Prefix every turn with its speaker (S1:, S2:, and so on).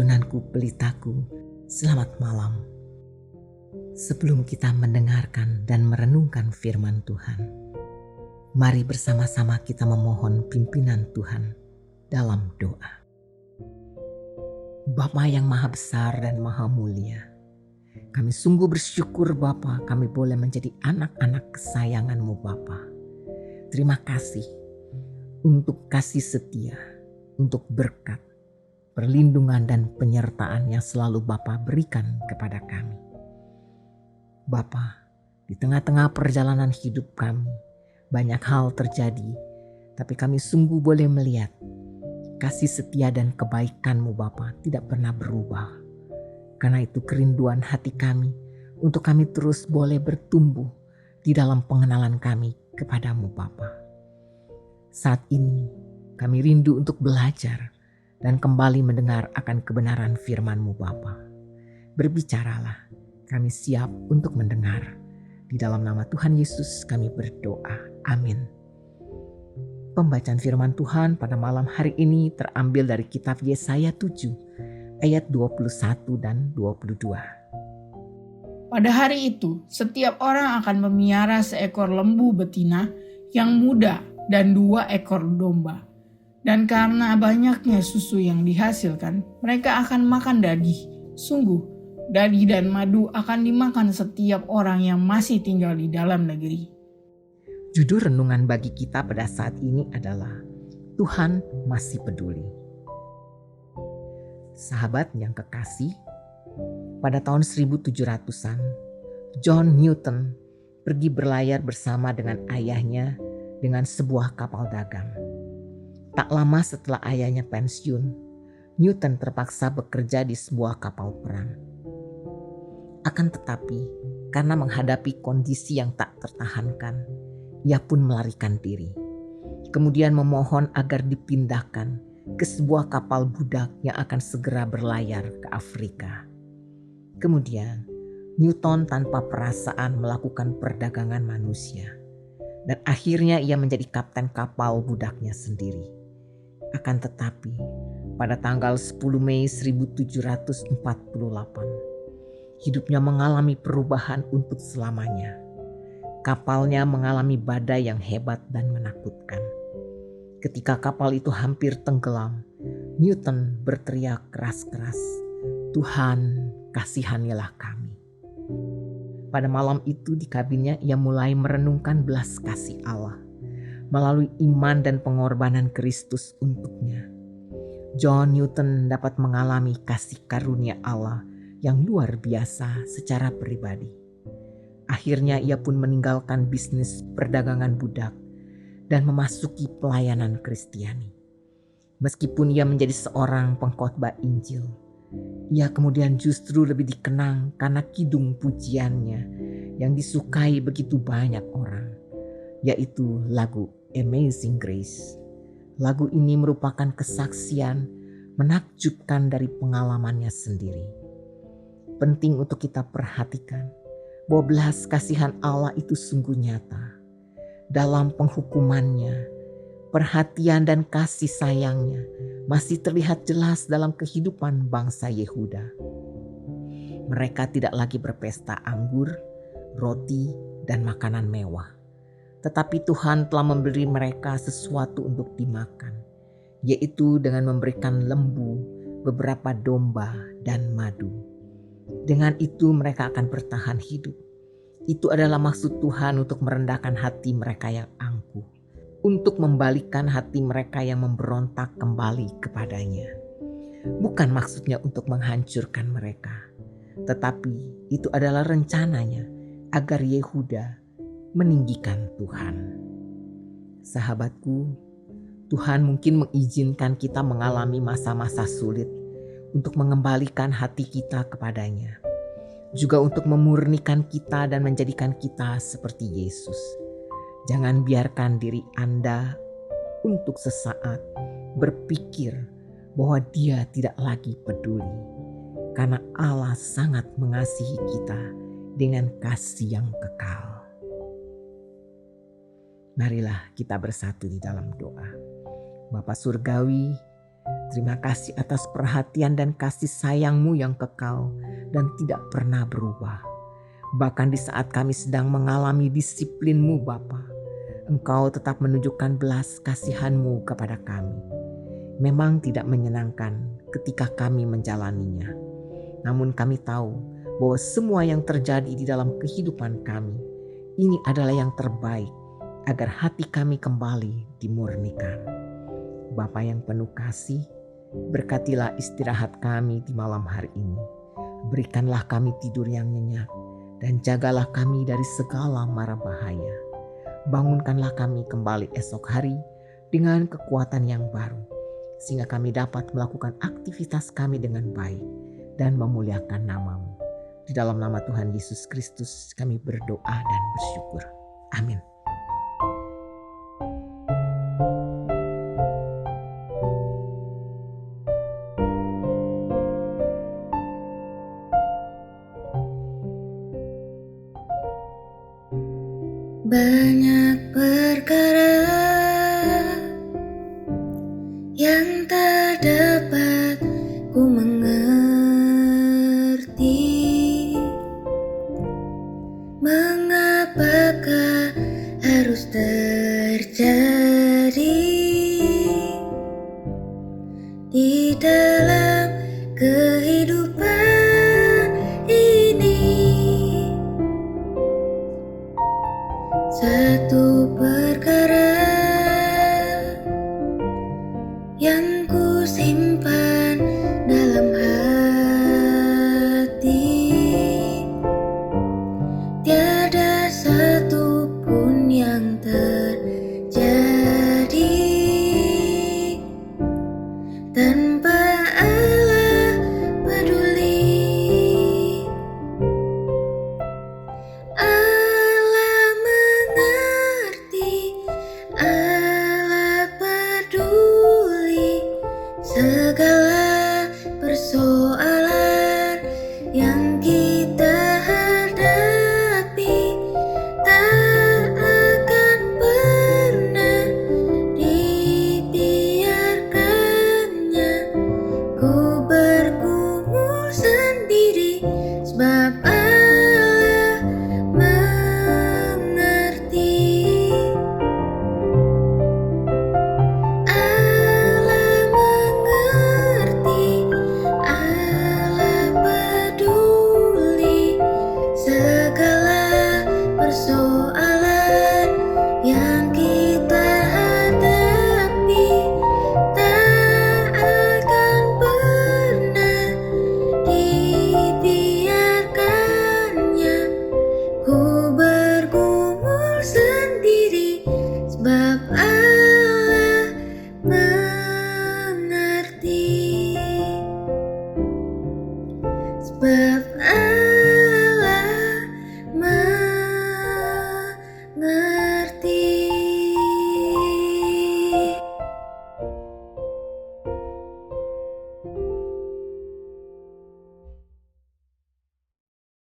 S1: tunanku pelitaku, selamat malam. Sebelum kita mendengarkan dan merenungkan firman Tuhan, mari bersama-sama kita memohon pimpinan Tuhan dalam doa. Bapa yang maha besar dan maha mulia, kami sungguh bersyukur Bapa, kami boleh menjadi anak-anak kesayangan-Mu Bapa. Terima kasih untuk kasih setia, untuk berkat, perlindungan dan penyertaan yang selalu Bapa berikan kepada kami. Bapa, di tengah-tengah perjalanan hidup kami, banyak hal terjadi, tapi kami sungguh boleh melihat kasih setia dan kebaikan-Mu Bapa tidak pernah berubah. Karena itu kerinduan hati kami untuk kami terus boleh bertumbuh di dalam pengenalan kami kepadamu Bapa. Saat ini kami rindu untuk belajar dan kembali mendengar akan kebenaran firman-Mu Bapa. Berbicaralah, kami siap untuk mendengar. Di dalam nama Tuhan Yesus kami berdoa. Amin. Pembacaan firman Tuhan pada malam hari ini terambil dari kitab Yesaya 7 ayat 21 dan 22.
S2: Pada hari itu, setiap orang akan memiara seekor lembu betina yang muda dan 2 ekor domba. Dan karena banyaknya susu yang dihasilkan, mereka akan makan daging. Sungguh, daging dan madu akan dimakan setiap orang yang masih tinggal di dalam negeri.
S1: Judul renungan bagi kita pada saat ini adalah Tuhan masih peduli. Sahabat yang kekasih, pada tahun 1700-an, John Newton pergi berlayar bersama dengan ayahnya dengan sebuah kapal dagang. Tak lama setelah ayahnya pensiun, Newton terpaksa bekerja di sebuah kapal perang. Akan tetapi, karena menghadapi kondisi yang tak tertahankan, ia pun melarikan diri. Kemudian memohon agar dipindahkan ke sebuah kapal budak yang akan segera berlayar ke Afrika. Kemudian, Newton tanpa perasaan melakukan perdagangan manusia. Dan akhirnya ia menjadi kapten kapal budaknya sendiri. Akan tetapi, pada tanggal 10 Mei 1748, hidupnya mengalami perubahan untuk selamanya. Kapalnya mengalami badai yang hebat dan menakutkan. Ketika kapal itu hampir tenggelam, Newton berteriak keras-keras, "Tuhan, kasihanilah kami." Pada malam itu di kabinnya ia mulai merenungkan belas kasih Allah melalui iman dan pengorbanan Kristus untuknya. John Newton dapat mengalami kasih karunia Allah yang luar biasa secara pribadi. Akhirnya ia pun meninggalkan bisnis perdagangan budak dan memasuki pelayanan Kristiani. Meskipun ia menjadi seorang pengkhotbah Injil, ia kemudian justru lebih dikenang karena kidung pujiannya yang disukai begitu banyak orang, yaitu lagu Amazing Grace. Lagu ini merupakan kesaksian menakjubkan dari pengalamannya sendiri. Penting untuk kita perhatikan bahwa belas kasihan Allah itu sungguh nyata. Dalam penghukumannya, perhatian dan kasih sayangnya masih terlihat jelas dalam kehidupan bangsa Yehuda. Mereka tidak lagi berpesta anggur, roti, dan makanan mewah. Tetapi Tuhan telah memberi mereka sesuatu untuk dimakan, yaitu dengan memberikan lembu, beberapa domba, dan madu. Dengan itu mereka akan bertahan hidup. Itu adalah maksud Tuhan untuk merendahkan hati mereka yang angkuh, untuk membalikan hati mereka yang memberontak kembali kepadanya. Bukan maksudnya untuk menghancurkan mereka, tetapi itu adalah rencananya agar Yehuda meninggikan Tuhan. Sahabatku, Tuhan mungkin mengizinkan kita mengalami masa-masa sulit untuk mengembalikan hati kita kepadanya. Juga untuk memurnikan kita dan menjadikan kita seperti Yesus. Jangan biarkan diri Anda untuk sesaat berpikir bahwa Dia tidak lagi peduli. Karena Allah sangat mengasihi kita dengan kasih yang kekal. Marilah kita bersatu di dalam doa. Bapa Surgawi, Terima kasih atas perhatian dan kasih sayang-Mu yang kekal dan tidak pernah berubah. Bahkan di saat kami sedang mengalami disiplin-Mu Bapa, Engkau tetap menunjukkan belas kasihan-Mu kepada kami. Memang tidak menyenangkan ketika kami menjalaninya. Namun kami tahu bahwa semua yang terjadi di dalam kehidupan kami, ini adalah yang terbaik agar hati kami kembali dimurnikan. Bapa yang penuh kasih, berkatilah istirahat kami di malam hari ini. Berikanlah kami tidur yang nyenyak dan jagalah kami dari segala mara bahaya. Bangunkanlah kami kembali esok hari dengan kekuatan yang baru, sehingga kami dapat melakukan aktivitas kami dengan baik dan memuliakan nama-Mu. Di dalam nama Tuhan Yesus Kristus kami berdoa dan bersyukur. Amin.
S3: Banyak perkara yang tak dapat ku mengerti. Mengapakah harus terjadi di dalam kehidupan ini? Satu perkara yang ku simpan dalam hati, tiada satu pun yang terjadi tanpa Allah peduli. Allah mengerti, Allah peduli segala persoalan yang kita hadapi. Tak akan pernah dibiarkannya ku bergumul sendiri, sebab Allah mengerti. Allah mengerti, Allah peduli segala persoalan yang kita hadapi. Tak akan pernah dibiarkannya ku bergumul sendiri, sebab Allah mengerti. Sebab